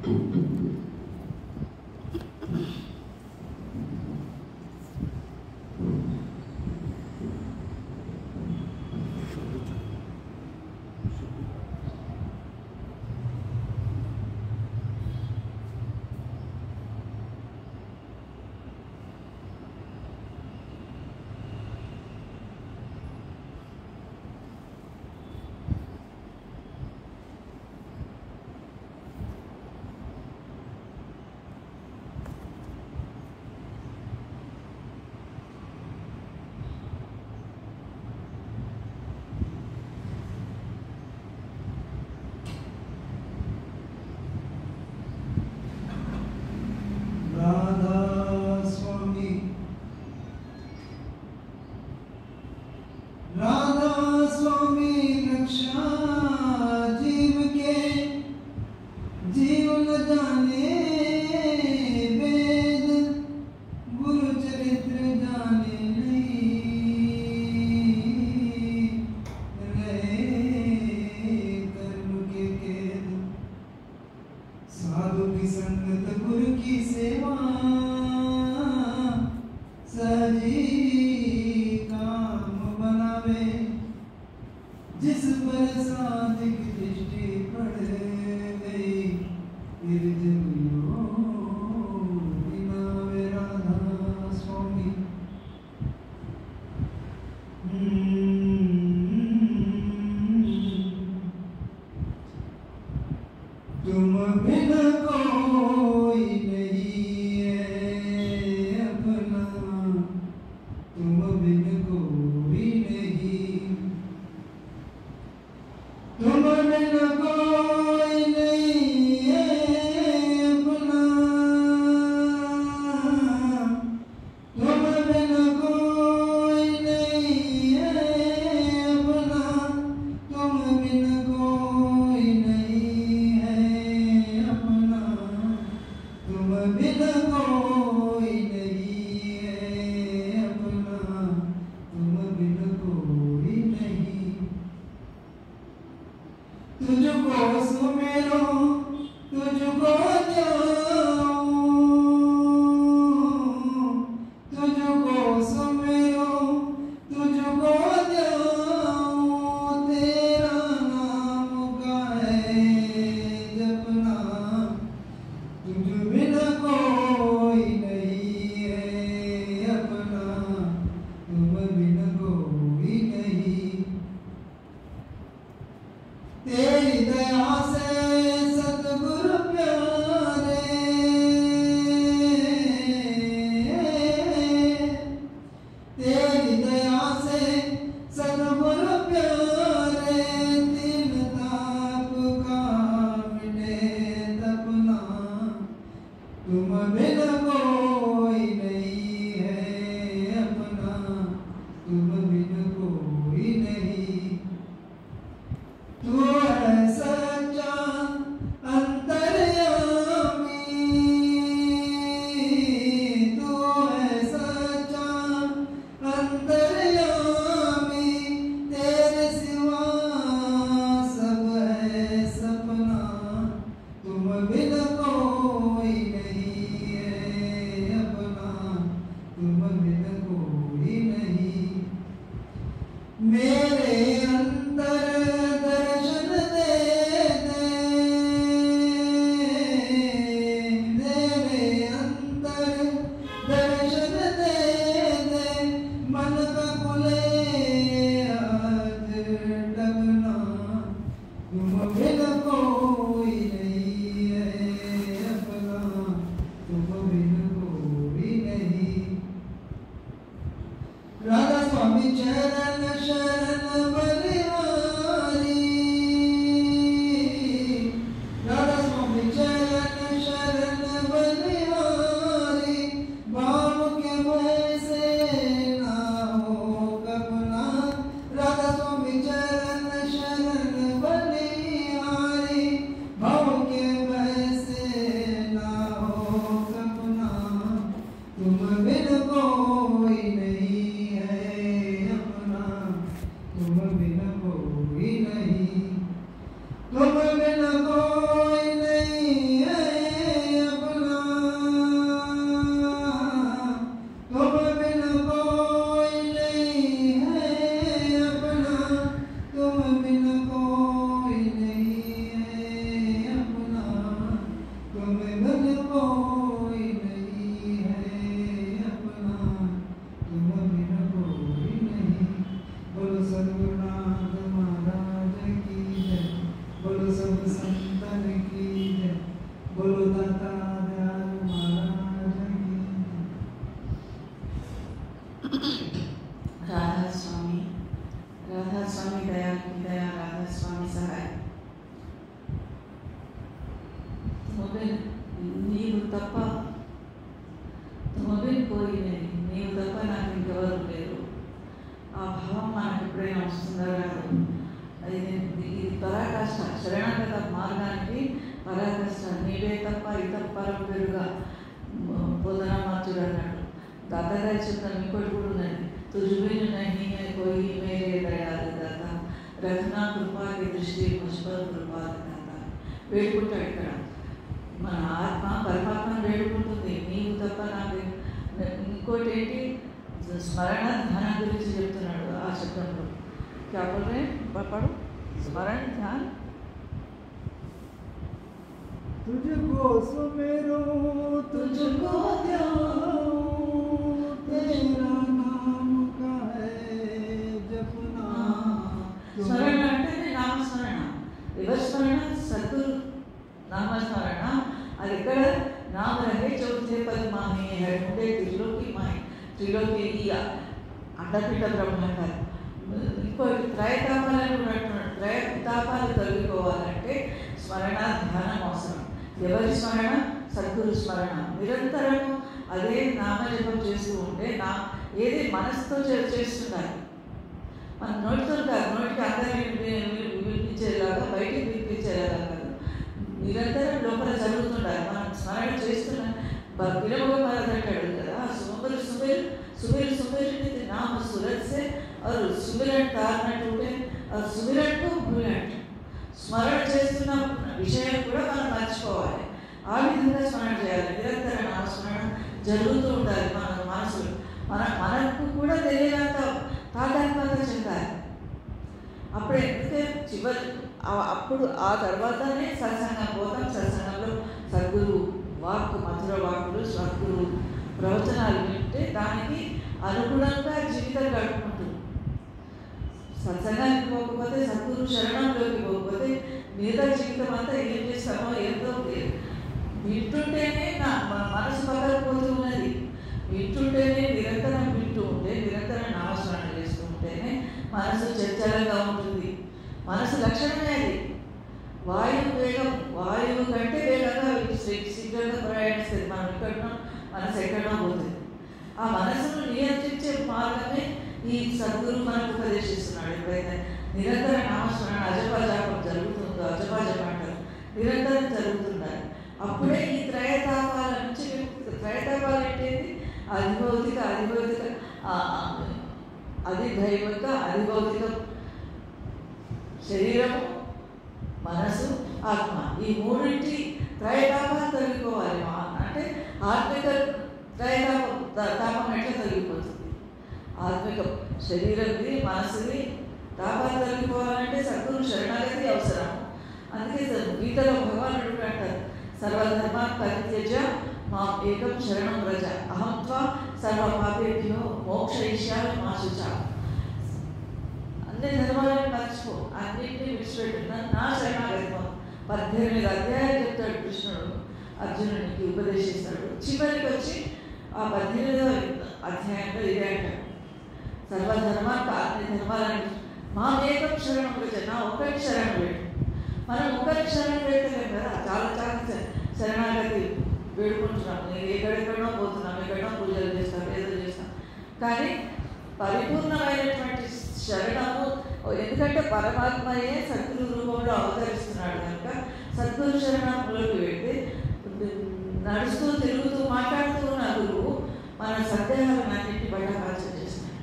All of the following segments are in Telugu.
तुम बिन कोई नहीं है తప్ప తుమబిన్ పోయి నీవు తప్ప నాకు ఇంకెవరు లేరు. ఆ భావం మనకు ఎప్పుడైనా వస్తుందా రాదు. ఇది పరాకాష్ట, శరణాగత మార్గానికి పరాకాష్ట. నీవే తప్ప ఇతప్పరం పెరుగా బోధనామాచుడు అన్నాడు. దాదాగారి చెప్తాను ఇంకోటి కూడా ఉన్నది. తుజుబిన్ నహీ కోయి మేరే దయాలు దాత రఘునా కృపాకి దృష్టి పుష్ప కృపాకి దాత. వేడుకుంటాడు ఇక్కడ. మన ఆత్మ పరమాత్మను వేడుకుంటుంది, నీవు తప్ప నాకు. ఇంకోటి ఏంటి, స్మరణ ధ్యానం గురించి చెప్తున్నాడు ఆ శబ్దంలో. क्या बोल रहे हैं पढ़ो? स्मरण ध्यान। तुझको सुमेरो तुझको ध्याऊं, तेरा नाम का है जपना। स्मरण అంటే నామస్మరణ, వివస్మరణ, సద్గురు నామస్మరణ. అది ఇక్కడ नाम रहे चौथे पद माही है मुंडे त्रिलोकी माही. त्रिलोकी अंडपीठ ब्रह्मांड. ఇంకోటి త్రయతాపాలను ఉన్నట్టున్నాడు. త్రయతాపాలు తొలగిపోవాలంటే స్మరణ ధ్యానం అవసరం. ఎవరి స్మరణ? సద్గురు స్మరణ. నిరంతరము అదే నామజపం చేస్తూ ఉంటే ఏది మనసుతో చేస్తున్నారు. మన నోటితో కాదు, నోటికి అందరినీ వినిపించేలాగా బయటికి వినిపించేలాగా కాదు, నిరంతరం లోపల జరుగుతుండాలి. మనం స్మరణ చేస్తున్న వినముగా మనదంటాడు కదా, సుమరు సుమేరు सुमिर सुमिर नाम सूरत से और सुमिरन तारना टूटे और सुमिरन को भूलट स्मरण చేస్తున్న విషయం కూడా మనం మర్చిపోవాలి. ఆ విధంగా స్మరణ చేయాలి. నిరంతర నామస్మరణ జరుగుతూ ఉండాలి. మన మనసులో మనకు కూడా తెలియనంత తాదాత్మ్యత చెందాలి. అప్పుడు ఎందుకంటే అప్పుడు ఆ తర్వాతనే సత్సంగం పోతాం. సత్సంగంలో సద్గురు వాక్కు, మధుర వాక్కులు, సద్గురు ప్రవచనాలు వింటే దానికి అనుగుణంగా జీవితం గడుపుకుంటుంది. సత్సంగానికి పోకపోతే, సద్గురు శరణంలోకి పోకపోతే మిగతా జీవితం అంతా ఏం చేస్తామో ఎంతో వింటుంటేనే మనసు పగలిపోతూ ఉన్నది. వింటుంటేనే నిరంతరం వింటూ ఉంటే, నిరంతరం నామస్మరణ చేస్తూ ఉంటేనే మనసు చంచలంగా ఉంటుంది. మనసు లక్షణమే అది. వాయువు కంటే వేగంగా శీఘ్రంగా ప్రయాణిస్తుంది. మనం ఎక్కడో మనసు ఎక్కడో పోతుంది. ఆ మనసును నియంత్రించే మార్గమే ఈ సద్గురు మనకు ఉపదేశిస్తున్నాడు. ఎప్పుడైతే నిరంతర నామస్మరణ అజపాజాపం జరుగుతుందో, అజపాజపం అంటారు, నిరంతరం జరుగుతున్నారు. అప్పుడే ఈ త్రయతాపాల నుంచి, త్రయతాపాలు ఏంటేది? అధిభౌతిక, అధిదైవిక, అధిభౌతిక శరీరము, మనసు, ఆత్మ. ఈ మూడింటి త్రయతాపాలు తొలగిపోవాలి. అంటే ఆత్మిక తాపం ఎట్లా తొలగిపోతుంది? ఆత్మిక శరీరంది, మనసుది తాపాలు తొలగిపోవాలంటే సద్గురు శరణాగతి అవసరం. అందుకే గీతలో భగవానుడు అంటారు, సర్వధర్మాన్ పరిత్యజ్య మాం ఏకం శరణం వ్రజ అహం త్వా సర్వ పాపేభ్యో మోక్షయిష్యామి మా శుచ. అన్ని ధర్మాలను మర్చిపో, అన్నింటినీ విడిచిపెట్టిన నా శరణాగతి. 18 అధ్యాయాలు చెప్తాడు కృష్ణుడు అర్జునునికి, ఉపదేశిస్తాడు. చివరికి వచ్చి ఆ 18వ అధ్యాయంలో ఇదే అంటాడు, సర్వధర్మాలకు అన్ని ధర్మాలను మామేకం శరణం వ్రజ, నా ఒకటి శరణం వేడు. మనం ఒకటి శరణం వేడలేము కదా, చాలా శరణాగతి వేడుకుంటున్నాం. ఎక్కడెక్కడో పోతున్నాం, ఎక్కడో పూజలు చేస్తాం, ఏదో చేస్తాం. కానీ పరిపూర్ణమైనటువంటి శరణము, ఎందుకంటే పరమాత్మయే సద్గురు రూపంలో అవతరిస్తున్నాడు కనుక సద్గురు శరణంలోకి వెళ్తే నడుస్తూ, తిరుగుతూ, మాట్లాడుతూ ఉన్న గురువు మన సందేహాలను అన్నింటి బయటపాచం చేస్తున్నాడు.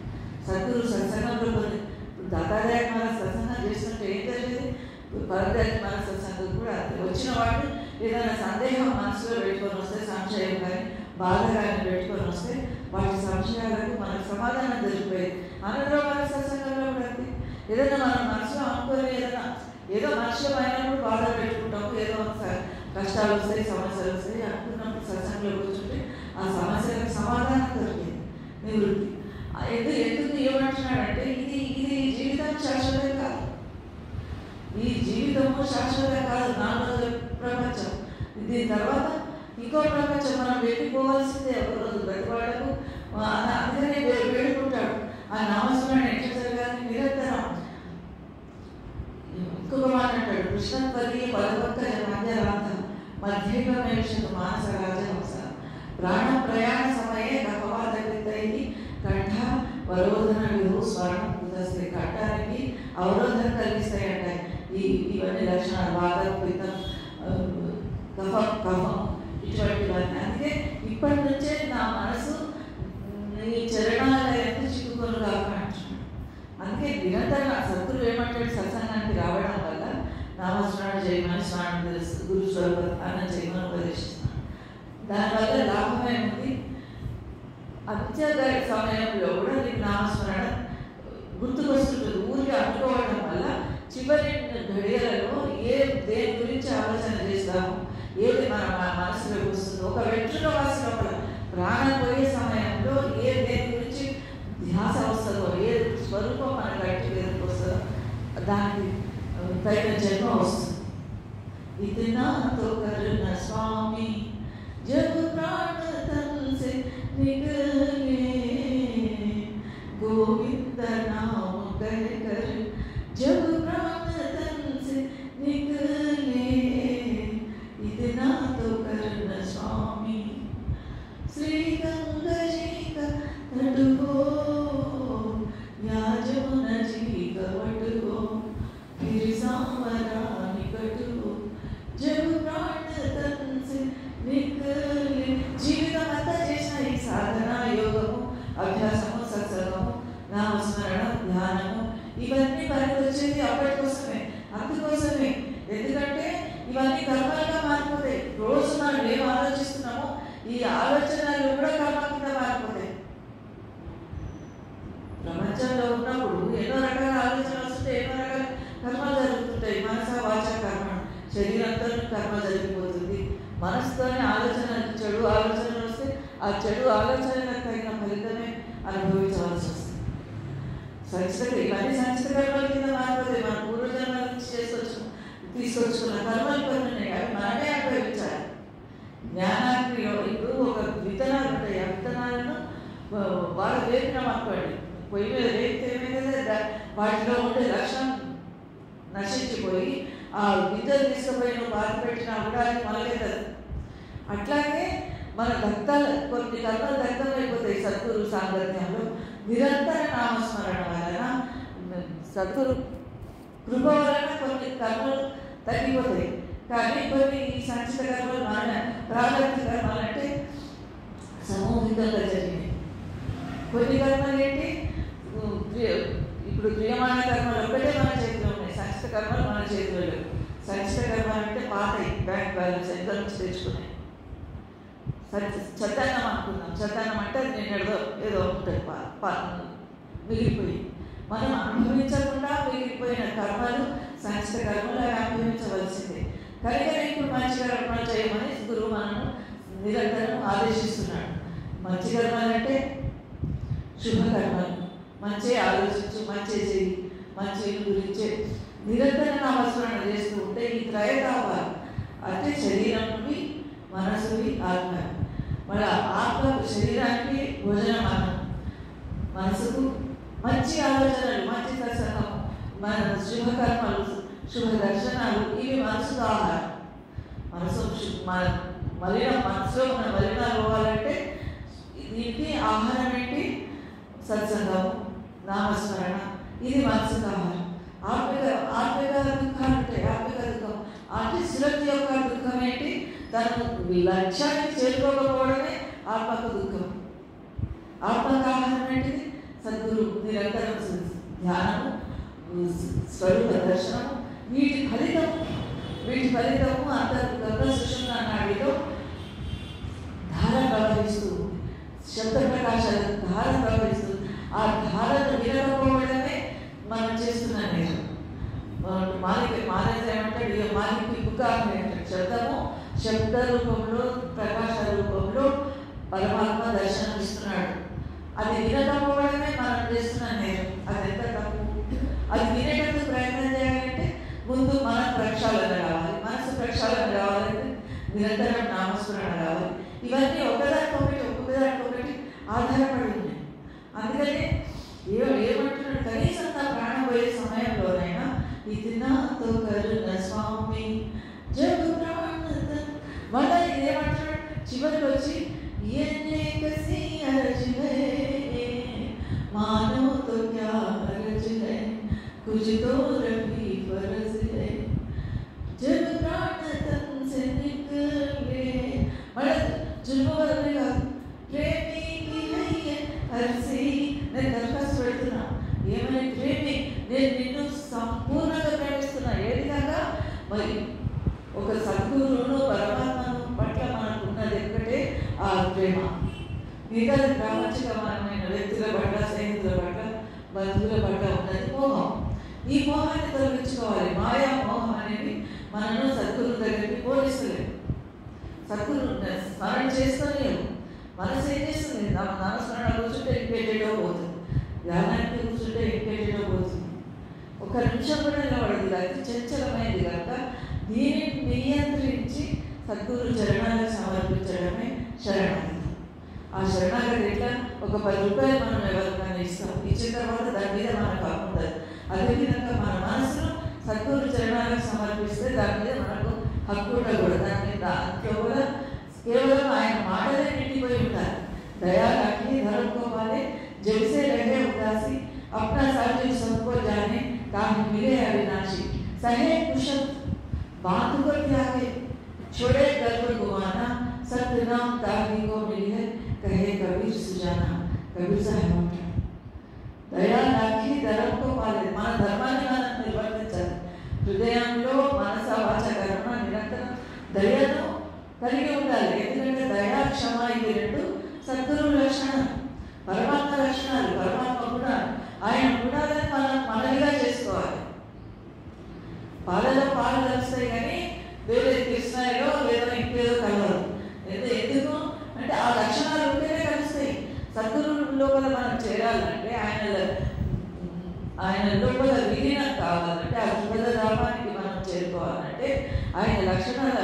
సద్గురు సత్సంగంలో కొన్ని దాతాదాయ మన సత్సంగం చేస్తుంటే ఏం జరిగింది? పరదాయ మన సత్సంగం కూడా వచ్చిన వాడు ఏదైనా సందేహం మనసులో పెట్టుకొని వస్తే, సంశయం కానీ బాధ కానీ పెట్టుకొని వస్తే వాటి సంశయాలకు మనకు సమాధానం దొరికిపోయేది. అనంతరం మన సత్సంగంలో కూడా ఏదైనా మనం మనసులో అనుకోని ఏదో మనుషులు అయినప్పుడు బాధ పెట్టుకుంటాము, ఏదో కష్టాలు వస్తాయి, సమస్యలు వస్తాయి అనుకున్నప్పుడు సత్సంగంలో కూర్చుంటే ఆ సమస్యలకు సమాధానం దొరికింది, నివృత్తి. ఎందుకు ఏమంటున్నాడంటే ఇది జీవితం శాశ్వతం కాదు. ఈ జీవితము శాశ్వతం కాదు, 4 రోజుల ప్రపంచం. దీని తర్వాత ఇంకో ప్రపంచం మనం వెళ్ళిపోవాల్సిందే. ఒక రోజు ప్రతివాడకు అందుకనే వేడుకుంటాడు. ఆ నామస్మరణ ఎట్లా జరగాలి? నిరంతరం. ఇంకొక మాట అంటాడు, కృష్ణత్వరీయ పదభక్త మధ్యరాంతం మధ్యమేషతు మానసరాజహంస ప్రాణ ప్రయాణ సమయే గహవాదపిత్తైః కంఠ వరోధన విధు స్వర్ణం కుదస్తే. కంఠానికి అవరోధం కలిగిస్తాయంట ఇవన్నీ లక్షణాలు, వాతం పిత్తం కఫం ఇటువంటివన్నీ. అందుకే ఇప్పటి నుంచే నా మనసు ఈ చరణాల ఎంత చిక్కుకొని కాకుండా అంటున్నాడు. అందుకే నిరంతరం సద్గురు ఏమంటాడు, సత్సంగానికి రావడం వల్ల నామస్మరణ చేయమని స్వామి తెలుసు, గురు స్వరూపాన్ని చేయమని ఉపదేశిస్తున్నాను. దానివల్ల లాభమే ఉంది. అత్యధిక సమయంలో కూడా నీకు నామస్మరణ గుర్తుకొస్తుంటుంది. ఊరికి అనుకోవడం వల్ల చివరి ఘడియలలో దేని గురించి ఆలోచన చేస్తాము, ఏది మన మనసులోకి వస్తుందో, ఒక వెంట్రుక వాసి లోపల ప్రాణం పోయే సమయంలో దేని గురించి ధ్యాస వస్తుందో, ఏ స్వరూపం మన గట్టి ఎదురుకు వస్తుందో దానికి తగిన జన్మ వస్తుంది. ఇతనా తో కరుణ స్వామి జబ్ ప్రాణ తన్ సే నికలే గోవింద నామ కహ కర్ జబ్ ప్రాణ తన్ సే నికలే ఇతనా తో కరుణ స్వామి. శ్రీ గంగా जी का तट हो या जमुना जी का वट हो फिर सांवरा निकट हो जब प्राण तन से निकले. జీవితం అంతా చేసిన ఈ సాధన, యోగము, అభ్యాసము, సత్సంగము, నామస్మరణ, ధ్యానము ఇవన్నీ మనకు వచ్చేది అప్పటి కోసమే, అందుకోసమే. ఎందుకంటే ఇవన్నీ కర్మలుగా మారిపోతాయి. రోజు మనం ఏం ఆలోచిస్తున్నామో ఈ ఆలోచనలు కూడా కర్మ కింద మారిపోతాయి. ప్రపంచంలో ఉన్నప్పుడు ఎన్నో రకాల ఆలోచనలు వస్తుంటే ఎన్నో రకాల కర్మలు జరుగుతుంటాయి. మనస వాచ కర్మ, శరీరంతో కర్మ జరిగిపోతుంది. మనసుతోనే ఆలోచనలు, చెడు ఆలోచనలు వస్తే ఆ చెడు ఆలోచనలకు తగిన ఫలితమే అనుభవించవలసి వస్తుంది. సంచిత ఇవన్నీ సంచిత కర్మల కింద మారిపోతాయి. మన పూర్వజన్మల నుంచి తీసుకొచ్చుకున్న కర్మలు కొన్ని ఉన్నాయి, అవి మనమే అనుభవించాలి. జ్ఞానాగ్నిలో ఇప్పుడు ఒక విత్తనాలు ఉంటాయి, ఆ విత్తనాలను బాగా వేపినాం అనుకోండి, పొయ్యి మీద వేపితే ఏమైతే వాటిలో ఉండే లక్షణం నశించిపోయి ఆ గింజలు తీసుకుపోయి నువ్వు బాధ పెట్టినా కూడా అది మొలకెత్తదు. అట్లాగే మన దత్తాలు కొన్ని కర్మలు దగ్ధమైపోతాయి. సద్గురు సాంగత్యంలో నిరంతర నామస్మరణ వలన, సద్గురు కృప వలన కొన్ని కర్మలు తగ్గిపోతాయి. కానీ కొన్ని ఈ సంచిత కర్మలు మన ప్రారంభ కర్మలు అంటే సమూహికంగా జరిగినాయి. కొన్ని కర్మలు ఏంటి, ఇప్పుడు క్రియమాణ కర్మలు ఒక్కటే మన చేతిలో ఉన్నాయి, సంచిత కర్మలు మన చేతిలో లేవు. సంచిత కర్మలు అంటే పాతయి, బ్యాంక్ బ్యాలెన్స్ ఎంత నుంచి తెచ్చుకున్నాయి. చద్దన్నం అనుకుందాం, చద్దన్నం అంటే అది నేను ఏదో ఉంటుంది మిగిలిపోయి, మనం అనుభవించకుండా మిగిలిపోయిన కర్మలు సంచిత కర్మలు అవి అనుభవించవలసిందే. కనుక ఇప్పుడు మంచి కర్మలు చేయమని గురువు మనను నిరంతరం ఆదేశిస్తున్నాడు. మంచి కర్మలు అంటే శుభకర్మలు, మంచి ఆలోచించు, మంచి చేయి, మంచి గురించే నిరంతర నామస్మరణ చేస్తూ ఉంటే ఈ త్రయతాపాలు అంటే శరీరంకి, మనసుకి, ఆత్మ. మన ఆత్మ శరీరానికి భోజనం అన్నం, మనసుకు మంచి ఆలోచనలు, మంచి సత్సంగం, మన శుభకర్మలు, శుభ దర్శనాలు ఇవి మనసుకు ఆహారం. మనసులో మన మలినాలు పోవాలంటే దీనికి ఆహారం ఏంటి, సత్సంగము, నామస్మరణ, ఇది మనసుకు ఆహారం. ఆత్మిక దుఃఖాలు ఉంటాయి. ఆత్మిక దుఃఖం అంటే సురక్ష యొక్క దుఃఖం ఏంటి, తను లక్ష్యాన్ని చేరుకోకపోవడమే ఆత్మకు దుఃఖం. ఆత్మకు ఆహారం ఏంటిది, సద్గురు నిరంతరం ధ్యానము, స్వరూప దర్శనము. వీటి ఫలితము అంతర్గత సుషుమ్న నాడిలో ధార ప్రవహిస్తూ, శబ్ద ప్రకాశాల ధార ప్రవహిస్తూ, ఆ ధారను వినకపోవడమే మనం చేస్తున్న నేరం. మానేజ్ ఏమంటాడు, మాలికి పుకార్ని అంటాడు. శబ్ద రూపంలో, ప్రకాశ రూపంలో పరమాత్మ దర్శనం ఇస్తున్నాడు. అది వినకపోవడమే మనం చేస్తున్న నేరం. అది ఎంత తప్పు. అది వినేటప్పుడు ప్రయత్నం చేయాలంటే ముందు మన ప్రక్షాళన రావాలి. మనసు ప్రక్షాళన రావాలంటే నిరంతరం నామస్మరణ రావాలి. ఇవన్నీ ఒక్కదానికొకటి ఆధారపడి ఉన్నాయి. అందుకని ఏమంటున్నాడు, కనీసం నా ప్రాణం పోయే సమయంలోనైనా ఇతనా తో కరుణ స్వామి జబ్ ప్రాణ जब प्राण तन से निकले మన జున్ను వదలే కాదు ప్రేమికి అయ్యే హర్సి నేను దరఖాస్తు పెడుతున్నా ఏమని ప్రేమి నేను నిన్ను సంపూర్ణంగా ప్రేమిస్తున్నా ఏ విధంగా మరి ఒక సద్గురువును పరమాత్మను పట్ల మనకు ఉన్నది ఒక్కటే ఆ ప్రేమ మిగతా ప్రాపంచికమైన వ్యక్తుల పట్ల స్నేహితుల పట్ల బంధువుల పట్ల ఉన్నది మోహం ఈ మోహాన్ని తొలగించుకోవాలి మాయా మోహం అనేది మనను సద్గురు దగ్గరికి పోలిస్తలేదు సద్గురు స్మరణ చేస్తూనే మనసు ఏం చేస్తుంది నామస్మరణ కూర్చుంటే ఇంకేటో పోతుంది ధ్యానానికి కూర్చుంటే ఇంకేటో పోతుంది ఒక నిమిషం కూడా నిలబడదు అతి చంచలమైంది కనుక దీనిని నియంత్రించి సద్గురు చరణాలకు సమర్పించడమే శరణాగతి ఆ శరణాగతి ఎట్లా ఒక 10 రూపాయలు మనం ఎవరికైనా ఇస్తాం ఇచ్చిన తర్వాత దాని మీద మనకు హక్కు ఉండదు అదేవిధంగా మన మనసును సద్గురు చరణాలకు సమర్పిస్తే దాని మీద మనకు హక్కు ఉండకూడదు దాని మీద దాంట్లో కూడా కేవలం ఆయన మాటలే నిండిపోయి ఉంటారు దయా రాఖీ ధర్మ को वाले जैसे रहे उदासी अपना साथी सबको जाने ताकि मिले अविनाशी सहे कुशल बात को त्यागे छोड़े गर्व गुमाना सत्य नाम ताकि को मिली है कहे कबीर सुजाना कबीर साहब दया राखी धर्म को पाले మన ధర్మాన్ని మనం నిర్వర్తించాలి హృదయంలో మనస వాచ కర్మ నిరంతరం దయను కలిగి ఉండాలి ఎందుకంటే దయా క్షమ ఇవి రెండు సద్గురు లక్షణం పరమాత్మ లక్షణాలు పరమాత్మ గుణాలు ఆయన గుణాలను మనం మనవిగా చేసుకోవాలి పాలలో పాలు కలుస్తాయి కానీ వేరే కృష్ణాయిలో లేదా ఇంకేదో కలవదు ఎందుకు అంటే ఆ లక్షణాలు ఉంటేనే కలుస్తాయి సద్గురు లోపల మనం చేరాలంటే ఆయన లోపల విలీనం కావాలంటే ఆ శుభద ధామానికి మనం చేరుకోవాలంటే ఆయన లక్షణాలు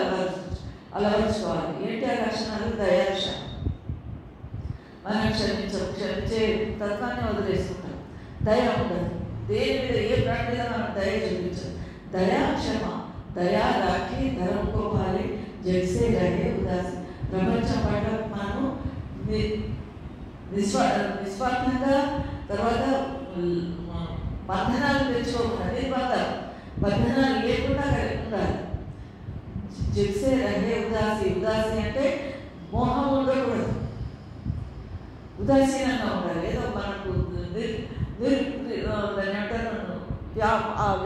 అలవర్చుకోవాలి ఏంటి ఆ లక్షణాలు దయాక్ష మనం క్షమించే తత్వాన్ని వదిలేసుకుంటాం దయ ఉండదు దేని మీద ఏ ప్రాణి మీద మనం దయ చూపించాం దయా క్షమ దయా రాఖీ ధర్మకో పాలి జైసే రహే ఉదాసి ప్రపంచం పట్ల మనము నిస్వార్థంగా తర్వాత బంధనాలు తెచ్చుకోకుండా బంధనాలు లేకుండా కలిగి ఉండాలి జైసే రహే ఉదాసి ఉదాసి అంటే మోహం ఉండకూడదు ఉదాసీనంగా ఉండాలి ఏదో మనకు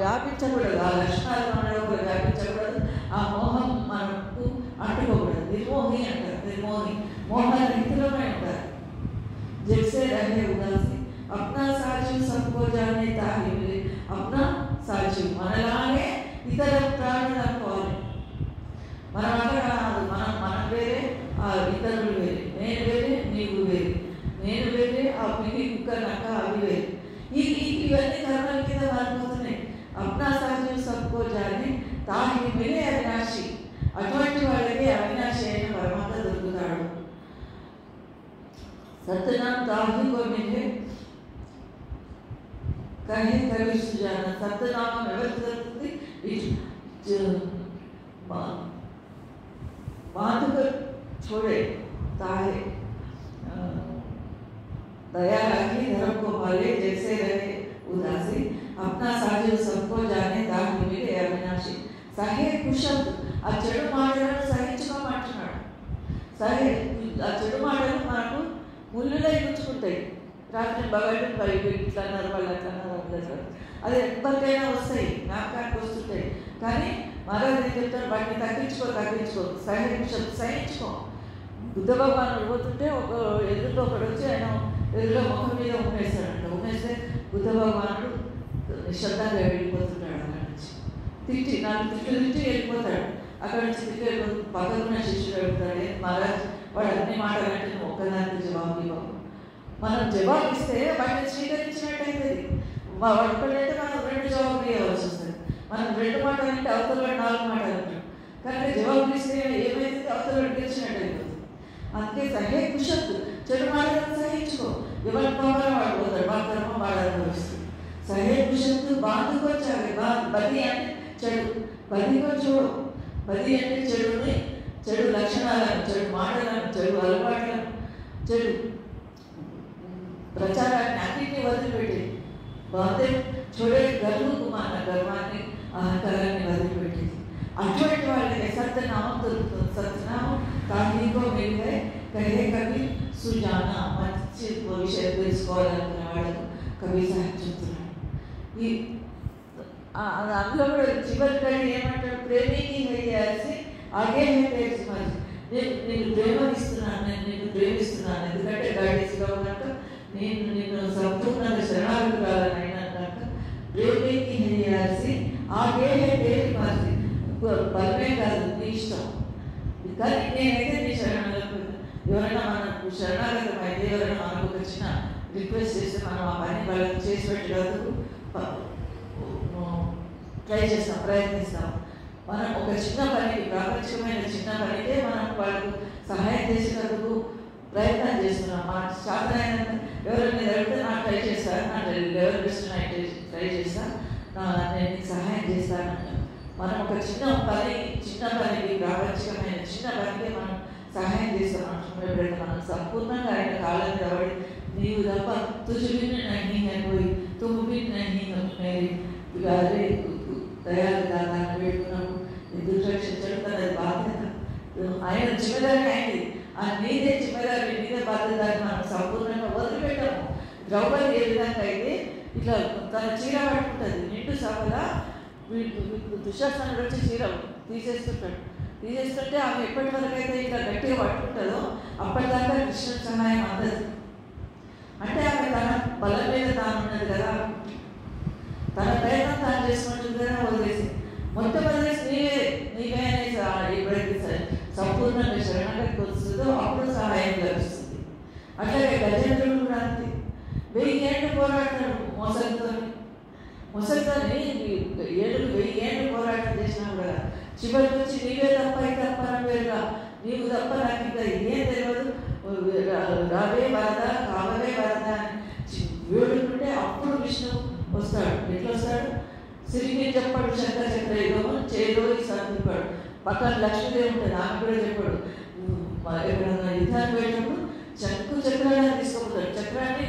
వ్యాపించకూడదు ఆ లక్షణాలు మన లోపల వ్యాపించకూడదు ఆ మోహం మనకు అంటుకోకూడదు నిర్మోహి అంటారు నిర్మోహి మోహరహితులమై ఉంటారు జైసే రహే ఉదాసి అప్నా సాక్షి సబ్కో జానే తాహి మిలే అప్నా సాక్షి మనలాగే ఇతర ప్రాణులు అనుకోవాలి మనం అక్కడ కాదు మనం వేరే ఆ ఇతరులు వేరే నేను వేరే నీవు వేరే నేను వేరే ఆ పిల్లి కుక్క నక్క అవి వేరే ఇవన్నీ కర్మల కింద మారిపోతున్నాయి అప్నా సాక్షి సబ్కో జానే తాహి మిలే అవినాశి అటువంటి వాళ్ళకి అవినాశి అయిన పరమాత్మ దొరుకుతాడు సత్యనాం తాహి కో మిలే కహే కబీర్ సుజానా సత్యనామం ఎవరికి దొరుకుతుంది बात को छोड़े ताहे दया राखी धर्म को पाले जैसे रहे उदासी अपना साजु सबको जाने दाहि मिले अविनाशी सहे कुशल ఆ చెడు మాటలను సహించుకోమంటున్నాడు సరే ఆ చెడు మాటలు మనకు ముళ్ళులో ఇచ్చుకుంటాయి రాత్రి బగళ్ళు పైకి ఇట్లా అన్నారు వాళ్ళు అట్లా అన్నారు అది ఎవరికైనా వస్తాయి జ్ఞాపకానికి వస్తుంటాయి కానీ మహారాజు ఏం చెప్తారు వాటిని తగ్గించుకో సహించుకో బుద్ధ భగవానుడు పోతుంటే ఒక ఎదురులో ఒకడు వచ్చి ఆయన ఎదురులో ముఖం మీద ఉమ్మేస్తాడంట ఉమ్మేస్తే బుద్ధ భగవానుడు నిశ్శబ్దంగా వెళ్ళిపోతున్నాడు అక్కడి నుంచి నాలుగు తిట్టి వెళ్ళిపోతాడు అక్కడి నుంచి తిరిగి పక్కకున్న శిష్యుడు అడుగుతాడు మహారాజ్ వాడు అన్ని మాటలంటే నువ్వు ఒక్కదానికి జవాబు ఇవ్వవు మనం జవాబు ఇస్తే వాటిని స్వీకరించినట్టయితే వాడు ఒక్కడంటే మనం 2 జవాబులు ఇవ్వవలసి వస్తుంది మనం 2 మాటలు అంటే అవతల 4 మాటలు అంటాం కనుక జవాబులు ఇస్తే ఏమైతే అవతల గెలిచినట్టు అయిపోతుంది అందుకే సహే కుషత్తు చెడు మాటలను సహించుకో ఎవరి పాపన వాడు పోతాడు వాళ్ళ ధర్మం వాడు అనుభవిస్తుంది సహే కుషత్తు బాధకొచ్చాలి బది అంటే చెడు బదిగా చూడు బది అంటే చెడు లక్షణాలను చెడు మాటలను చెడు అలవాట్లను చెడు ప్రచారాన్ని అన్నింటినీ వదిలిపెట్టి బాధ చూడే గర్వకు మన గర్వాన్ని అహంకారాన్ని వదిలిపెట్టింది అటువంటి వాళ్ళకి సత్యనామం దొరుకుతుంది. సత్యనామం తాండీకో మిలిగే కహే కవి సుజానా, మంచి విషయం తెలుసుకోవాలనుకునే వాళ్ళకు కవి సాహెబ్ చెప్తున్నాడు. ఈ అందులో కూడా చివరి కవి ఏమంటాడు, ప్రేమికి వేయాల్సి ఆగే తెలిసి మరి నేను ప్రేమిస్తున్నాను, నేను ప్రేమిస్తున్నాను, ఎందుకంటే గాడీస్గా ఉన్నట్టు నిన్ను సంపూర్ణంగా శరణాగతురాలని అయినట్టు ప్రేమికి వేయాల్సి ఆగే తెలిసి మరి బలమే కాదు, నీ ఇష్టం. కానీ నేనైతే నీ శరణాగతం, ఎవరైనా మనకు శరణాగతం అయితే ఎవరైనా మనకు ఒక చిన్న రిక్వెస్ట్ చేస్తే మనం ఆ పని వాళ్ళకి చేసి పెట్టేందుకు ట్రై చేస్తాం, ప్రయత్నిస్తాం. మనం ఒక చిన్న పనికి, ప్రాపంచికమైన చిన్న పనికే మనం వాళ్ళకు సహాయం చేసేందుకు ప్రయత్నం చేస్తున్నాం. మా శాస్త్రాయన ఎవరైనా అడిగితే నాకు ట్రై చేస్తాను, నాకు ఎవరు బెస్ట్ ట్రై చేస్తాను, నేను నీకు సహాయం చేస్తానంట. మనం ఒక చిన్న పనికి, ప్రాపంచికమైన చిన్న పనికే మనం సహాయం చేస్తాం అనుకున్నప్పుడైతే మనం సంపూర్ణంగా ఆయన కాళ్ళ మీద పడి నీవు తప్ప తుజుబిని నహీ హై కోయి, తుమ్ భీ నహీ హో మేరీ అదే దయాలు దాన్ని పెట్టుకున్నప్పుడు ఎందుకు రక్షించడం తనది బాధ్యత. ఆయన జిమ్మదారి అయింది, ఆ నీదే జిమ్మదారి, నీదే బాధ్యత మనం సంపూర్ణంగా వదిలిపెట్టాము. ద్రౌపది ఏ విధంగా అయితే ఇట్లా తన చీర పట్టుకుంటుంది నిండు సభల, దుశ్శాసనుడు వచ్చి చీర తీసేస్తుంటే ఆమె ఎప్పటి వరకు అయితే ఇట్లా గట్టిగా పట్టుకుంటుందో అప్పటిదాకా కృష్ణుడి సహాయం అందదు. అంటే ఆమె తన బలం మీద తాను ఉన్నది కదా, తన ప్రయత్నం తాను చేసుకుంటుంది కదా, వదిలేసి మొత్తం వదిలేసి నీవే అనేసి ఎప్పుడైతే సంపూర్ణంగా శరణాగతికి వస్తుందో అప్పుడు సహాయం లభిస్తుంది. అట్లాగే గజేంద్రుడు కూడా అంతే, 1000 ఏళ్ళు పోరాడతాడు మొసలితోని 1000 ఏళ్ళు పోరాటం చేసినా కూడా చివరికి వచ్చి నీవే తప్ప వేరుగా, నీవు తప్ప నాకు ఇంకా ఏం తెలియదు, రావే వరద కావలే వరద అని వేడుకుంటే అప్పుడు విష్ణు వస్తాడు. ఎట్లా వస్తాడు, సిరికి చెప్పాడు శంకర యుగము చేదోరి సందిపాడు. పక్కన లక్ష్మీదేవి ఉంటుంది, ఆమె కూడా చెప్పాడు. ఎక్కడన్నా యుద్ధానికి వెళ్ళినప్పుడు చక్రాన్ని తీసుకుపోతాడు, చక్రాన్ని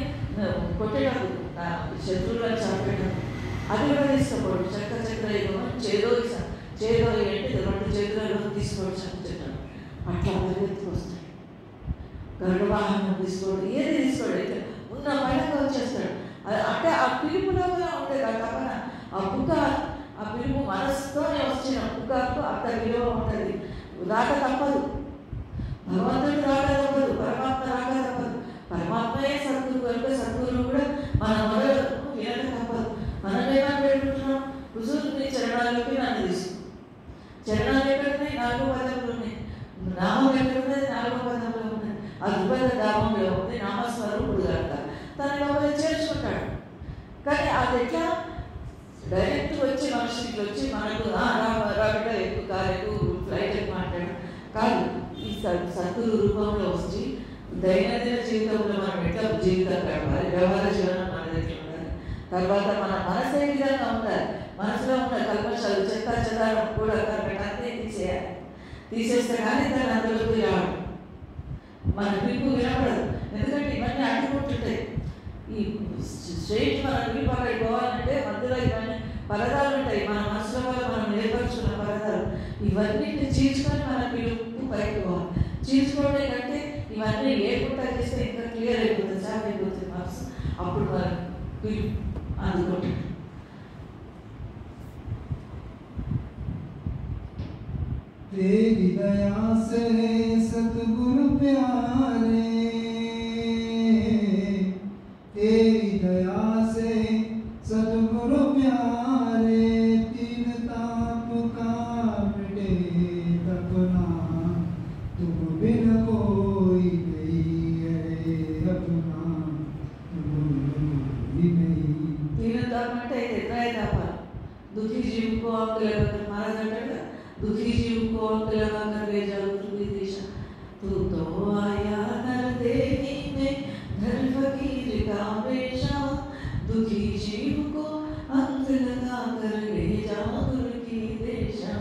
కొట్టేటప్పుడు శత్రువులను చంపేటప్పుడు అది కూడా తీసుకోపోడు. చక్ర యుగము చేదోరి అంటే 2 చేతులలో తీసుకోవడం చక్రం. అట్లా పరిగెత్తుకు వస్తాడు. గరుడ వాహనం తీసుకోడు, ఏది తీసుకోడు, అయితే ఉన్న పైన వచ్చేస్తాడు. అంటే ఆ పిలుపులో ఉండేది ఆ తపన, ఆ పిలుపు మనసుతోనే వచ్చిన పుకాకు అంత విలువ ఉంటుంది. రాక తప్పదు, భగవంతుడు రాక తప్పదు, పరమాత్మ రాక తప్పదు. పరమాత్మయే సద్గురు కనుక సద్గురువు కూడా మన మొదలకు వినక తప్పదు. మనం ఏమని పెట్టుకుంటున్నాం, హుజూర్ నీ చరణాలకి నన్ను తీసుకు. చరణాలు ఎక్కడున్నాయి, 4 పదములు ఉన్నాయి. నామం ఎక్కడున్నది, 4 పదములు ఉన్నాయి. అద్భుత నామంలో ఉంది, నామస్వరూపుడు కనుక తన లోపల చేర్చుకుంటాడు. కానీ అది ఎట్లా డైరెక్ట్ వచ్చి మనుషులకి వచ్చి మనకు రాబిడ్డ ఎక్కువ కాలేదు ఫ్లైట్ ఎక్కువ మాట్లాడు కాదు. ఈ సద్గురు రూపంలో వచ్చి దైనందిన జీవితంలో మనం ఎట్లా జీవితం గడపాలి, వ్యవహార జీవనం మన దగ్గర ఉండాలి. తర్వాత మన మనసు ఏ విధంగా ఉండాలి, మనసులో ఉన్న కల్మషాలు చెత్త చెదారం కూడా అన్నీ తీసేయాలి. తీసేస్తే కానీ దాన్ని అందులోకి రావడం మన పిలుపు వినపడదు. ఎందుకంటే ఇవన్నీ అడ్డుకుంటుంటాయి. ఈ స్ట్రైట్ మన పిలుపు అక్కడికి పోవాలంటే మధ్యలో ఇవన్నీ పరదాలు ఉంటాయి. మన మనసులో వల్ల మనం ఏర్పరచుకున్న పరదాలు ఇవన్నీ చీల్చుకొని మన పిలుపు పైకి పోవాలి. చీల్చుకోవడం కంటే ఇవన్నీ ఏర్పడతా చేస్తే ఇంకా క్లియర్ అయిపోతుంది, సార్ అయిపోతుంది మనసు. అప్పుడు మన పిలుపు అందుకుంటుంది. तेरी दया से सतगुरु प्यारे, तेरी दया से सतगुरु प्यारे, 3 ताप का मिटे तपना, तुम बिन कोई नहीं है अपना, तुम बिन नहीं. 3 ताप అంటే ఎట్లా తాపాలి, दुखी जीव को आप लगाकर मारा जाता है, दुखी जीव को अंक लगा कर ले जाओ दिशा। तू तो आया नर देही में घर फकीर का पेशा, दुखी जीव को अंक लगा कर ले जाओ गुरु की देशा।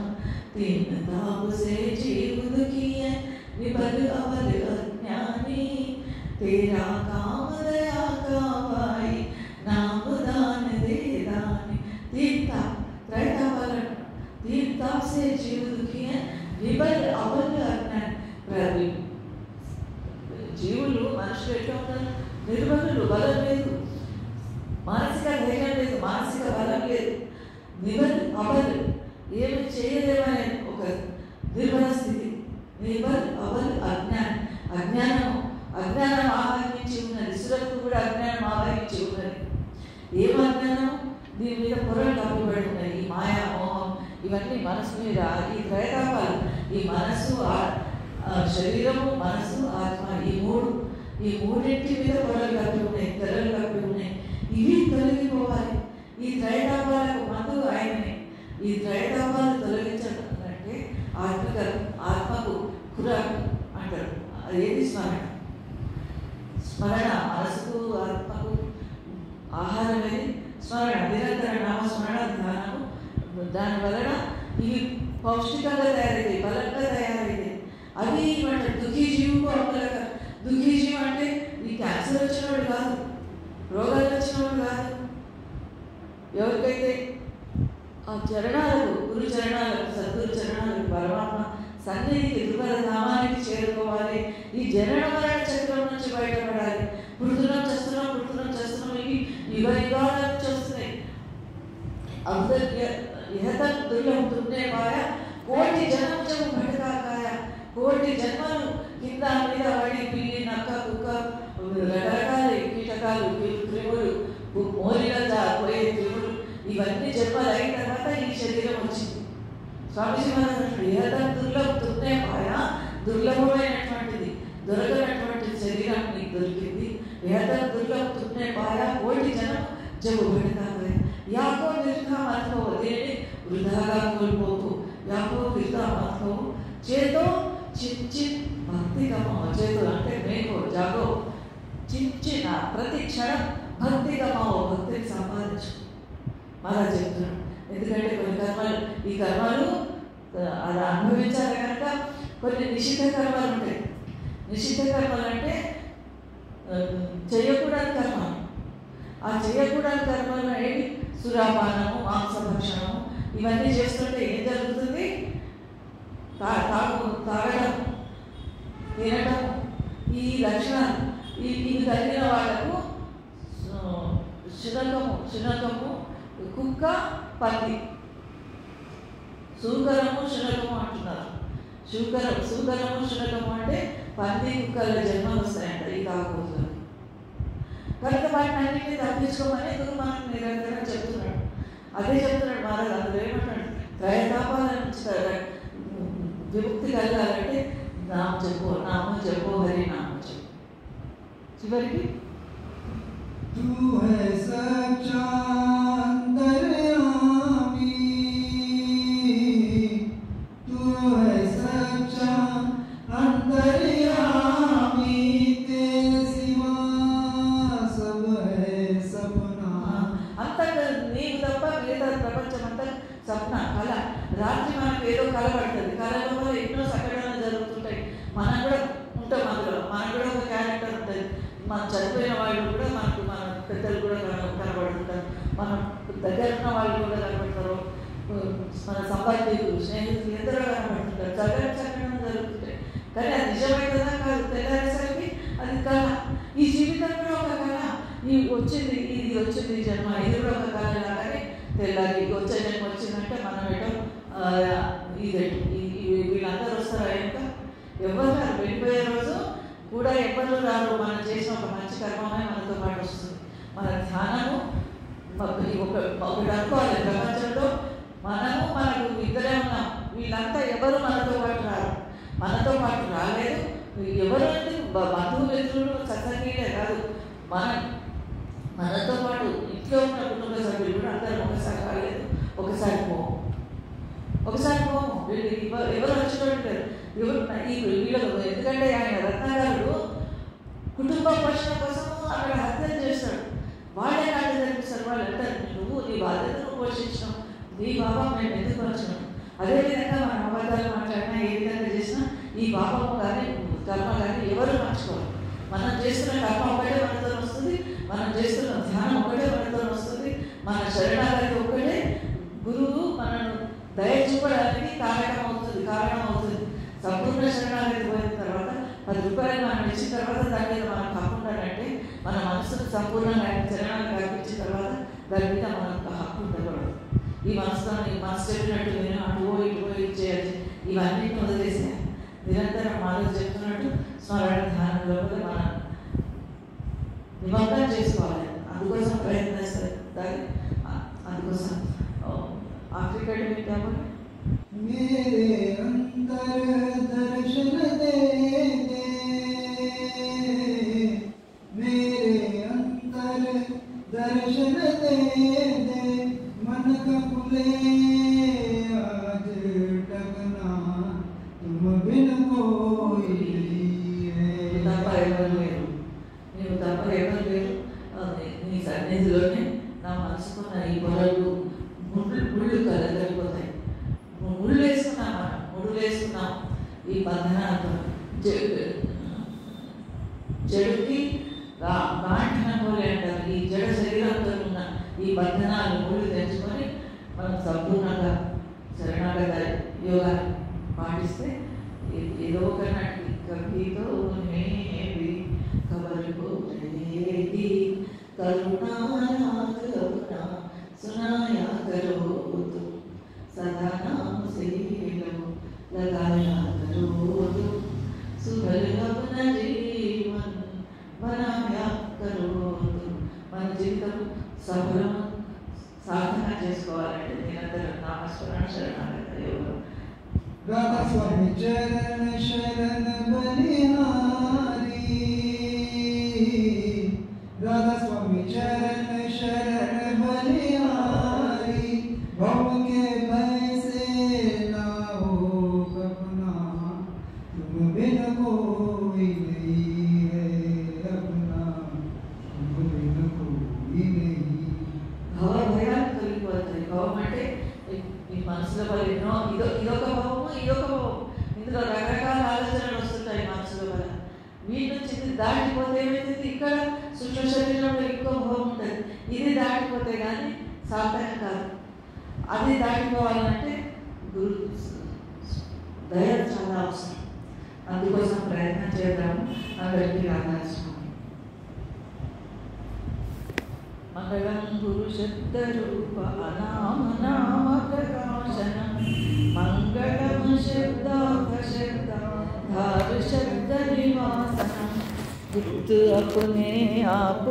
3 ताप से जीव दुखी है विपद अवल अज्ञानी, तेरा काम दया का भाई नाम दान दे दानी. तीर्थ त्रैतापालन, तीर्थ से जीव दुखी है निबल अबल अज्ञान प्रवी జీవులు మనుషులు ఎట్లా ఉంటారు? నిర్బలులు, బలం లేదు, మానసిక ధైర్యం లేదు, మానసిక బలం లేదు, నిబల్ అబల్ ఏమి చేయలేమనే ఒక నిర్బల స్థితి. నిబల్ అబల్ అజ్ఞానం ఆవహించి ఉన్నది. సురకు కూడా అజ్ఞానం ఆవహించి ఉన్నది. ఏం అజ్ఞానం? దీని మీద పొరలు కప్పబడి ఉన్నాయి. ఈ మాయా మోహం ఇవన్నీ మనసు మీద, ఈ త్రైతాపాలు, ఈ మనసు శరీరము, మనసు, ఆత్మ, ఈ మూడింటి మీద పొరలు కప్పి ఉన్నాయి, తెరలు కప్పి ఉన్నాయి. ఇవి తొలగిపోవాలి. ఈ త్రైతాపాలకు మందు ఆయననే. ఈ త్రైతాపాలు తొలగించాలంటే ఆత్మకు ఖురాక్ అంటారు. అదేది స్మరణ. మనసుకు ఆత్మకు ఆహారం ఏది? స్మరణ. నిరంతర నామస్మరణ, ధ్యానము. దాని వలన ఇవి పౌష్టికంగా తయారైతాయి, బలంగా తయారైతాయి. అది ఏమంటారు? దుఃఖీ జీవుకు అమలక. దుఃఖీ జీవు అంటే ఈ క్యాన్సర్ వచ్చినవాడు కాదు, రోగాలు వచ్చినవాడు కాదు. ఎవరికైతే ఆ చరణాలకు, గురు చరణాలకు, సద్గురు చరణాలకు, పరమాత్మ సన్నిధికి, దుర్గల ధామానికి చేరుకోవాలి. ఈ జనన మరణ చక్రం నుంచి బయటపడాలి. పుడుతున్నాం చేస్తున్నాం ఇవి యుగాల నుంచి వస్తున్నాయి. దుర్లభం దున్నే పాయ కోటి జన్మ జన్మ భటకాయ. కోటి జన్మలు కింద మీద పడి పిల్లి, నక్క, కుక్క, రకరకాల కీటకాలు, క్రిములు, మోరిగా పోయే క్రిములు, ఇవన్నీ జన్మలు అయిన తర్వాత ఈ శరీరం వచ్చింది. స్వామిజీ మహారాజు ఇహతం దుర్లభం దున్నే పాయ, దుర్లభమైనటువంటిది, దొరకనటువంటి శరీరం నీకు దొరికింది. ఇహతం దుర్లభం దున్నే పాయ కోటి జనం జబ్బు పెడతారు. యాకో వృధా మతోవు, దేని వృధాగా కోల్పోకు. యాకో వృధా మతోవు, చేతో చిన్ భక్తిగమో. చేతో అంటే మేకో, జాగో, చిన్న ప్రతి క్షణం భక్తిగమో, భక్తిని సంపాదించు మహారాజ్ చెప్తున్నాడు. ఎందుకంటే కొన్ని కర్మలు, ఈ కర్మలు అలా అనుభవించాలి కనుక కొన్ని నిషిద్ధ కర్మలు ఉంటాయి. నిషిద్ధ కర్మలు అంటే చేయకూడని కర్మలు. ఆ చేయకూడని కర్మలు ఏంటి? సురాపానము, మాంసభక్షణము, ఇవన్నీ చేస్తుంటే ఏం జరుగుతుంది? తాగడం, తినడం, ఈ లక్షణాలు ఇవి కలిగిన వాళ్ళకు శునకము, కుక్క, పంది, శూకరము శునకము అంటున్నారు. శూకరము శునకము అంటే పంది, కుక్కల జన్మలు వస్తాయంట ఈ తాగుబోతులు. కనుక వాటిని అన్నింటినీ తప్పించుకోమని గురు మనకు నిరంతరం చెప్తున్నాడు. అదే చెప్తున్నాడు మహారాజు. అందులో ఏమంటాడు? త్రైతాపాల నుంచి విముక్తి కలగాలంటే నామం చెప్పు, హరి నామం చెప్పు. చివరికి तू है सच्चा अंतर्यामी, तू है सच्चा अंतर्यामी, तेरे सिवा सब है सपना. అంత నీవు తప్ప మిగతా ప్రపంచం అంతా సప్న, కళ. రాత్రి మనకు ఏదో కళ పడుతుంది. కళలో ఎన్నో సంఘటనలు జరుగుతుంటాయి. మనం కూడా ఉంటాం అందులో. మనకు కూడా ఒక క్యారెక్టర్ ఉంటుంది. మన చనిపోయిన వాళ్ళు కూడా మనకు, మన పెద్దలు కూడా కనబడుతుంటారు, మన దగ్గర ఉన్న వాళ్ళు కూడా కనబడతారు, మన సంబంధికులు, స్నేహితులు ఎందరో కనబడుతుంటారు. సంఘటన జరుగుతుంటాయి. కానీ అది నిజమైనదా కాదు. తెల్లారేసరికి అది కళ. ఈ జీవితం కూడా ఒక కళ. ఇది వచ్చింది జన్మ, ఇది కూడా ఒక కళ లాగానే తెల్లారి వచ్చే జన్మ వచ్చిందంటే మనం ఏటో వీళ్ళందరూ వస్తారా? ఇంకా ఎవరు రారు. వెళ్ళిపోయే రోజు కూడా ఎవరు రారు. మనం చేసిన ఒక మంచి కర్మమే మనతో పాటు వస్తుంది. మన ధ్యానము ఒకటి అనుకోవాలి. ప్రపంచంలో మనకు ఇద్దరే ఉన్నాం. వీళ్ళంతా ఎవరు మనతో పాటు రారు. మనతో పాటు రాలేదు. ఎవరు అంటే బంధుమిత్రులు, సత్సంగీలే కాదు. మనతో పాటు ఇంట్లో ఉన్న కుటుంబ సభ్యులు కూడా అందరం ఒకసారి రాలేదు, ఒకసారి పోము. వీళ్ళు ఎవరు వచ్చినట్టు వీళ్ళకు. ఎందుకంటే ఆయన రత్నాగారుడు కుటుంబ పోషణ కోసం అక్కడ హత్యలు చేస్తాడు. వాళ్ళే నాటి జరిపిస్తారు. వాళ్ళు అంటారు, నువ్వు నీ బాధ్యతను పోషించడం, నీ పాపం మేము ఎందుకు వచ్చినాం. అదేవిధంగా మనం అబద్ధాలు మాట్లాడినా, ఏ విధంగా చేసినా ఈ పాపము కానీ కర్మ కానీ ఎవరు మార్చుకోవాలి. మనం చేస్తున్న కర్మ ఒకటే మనతో వస్తుంది, మనం చేస్తున్న ధ్యానం ఒకటే మనతో వస్తుంది, మన శరణాగతి ఒకటే. గురువు మనను దయ చూపడానికి కారణం అవుతుంది. సంపూర్ణ శరణాగతి పోయిన తర్వాత 10 రూపాయలు మనం ఇచ్చిన తర్వాత దాని మీద మనం హక్కు ఉండాలంటే మన మనసును సంపూర్ణంగా శరణాగతి అర్పించిన తర్వాత దాని మీద మనకు హక్కు ఉండకూడదు. ఈ మనసు చెప్పినట్టు నేను అటువో ఇటువో ఇచ్చేయాలి, ఇవన్నిటిని వదిలేసే నిరంతరం మాలో చెప్తున్నట్టు స్మరణ ధ్యానంలో కూడా మనం నిమగ్నం చేసుకోవాలి. అందుకోసం ప్రయత్నిస్తారు. అందుకోసం ఆఫ్రికన్ కాబట్టి मेरे अंतर दर्शन दे दे, मेरे अंतर दर्शन दे दे, मन का खुले आज टकना, तुम बिन कोई है. నేను తప్ప ఎవరు లేరు. నీ సన్నిధిలోనే నా మనసుకున్న ఈ పొరలు ముళ్ళు కలగలిపోతాయి. ముళ్ళు వేసుకున్నాం ఈ బంధనాలతో. చెడుకి గాంఠన పోలే అంటారు. ఈ జడ శరీరంతో ఉన్న ఈ బంధనాలు ముళ్ళు తెచ్చుకొని మనం సంపూర్ణంగా శరణాగత యోగాన్ని పాటిస్తే ఏదో ఒక నాటికి కవితో నేవి కబరుకు రేది కరుణా సునాయా కరోతు सदा नाम से लो लगाया करो तो सुभल अपना जीवन बनाया करो तो మన జీవితం సఫలం సాధన చేసుకోవాలంటే నిరంతరం నామస్మరణ శరణాగత యోగం. राधा स्वामी चरण शरण बलिहारी, राधा स्वामी चरण शरण बलिहारी, भव के भय से ना हो कपना, तुम बिन कोई नहीं है अपना, तुम बिन कोई नहीं. భవ భయాలు తొలగిపోతాయి. భవం అంటే మీ మనసులో వల్ల ఎన్నో ఇదొక భావము, ఇదొక భావం. ఇందులో రకరకాల ఆలోచనలు వస్తుంటాయి మనసులో వల్ల. వీటి నుంచి ఇది దాటిపోతే ఏమైతుంది, ఇక్కడ సూక్ష్మ శరీరంలో ఇంకో భావం ఉంటుంది. ఇది దాటిపోతే కానీ సాధన కాదు. అది దాటిపోవాలంటే గురు దయ చాలా అవసరం. అందుకోసం ప్రయత్నం చేద్దాము. అందరికీ రాధాస్వామి. మంగళం గురు శబ్ద రూప అనామ నామ ప్రకాశనం, మంగళం శబ్దార్థ శబ్ద ధార శబ్ద నివాసనం, గుర్తు అపునే ఆపు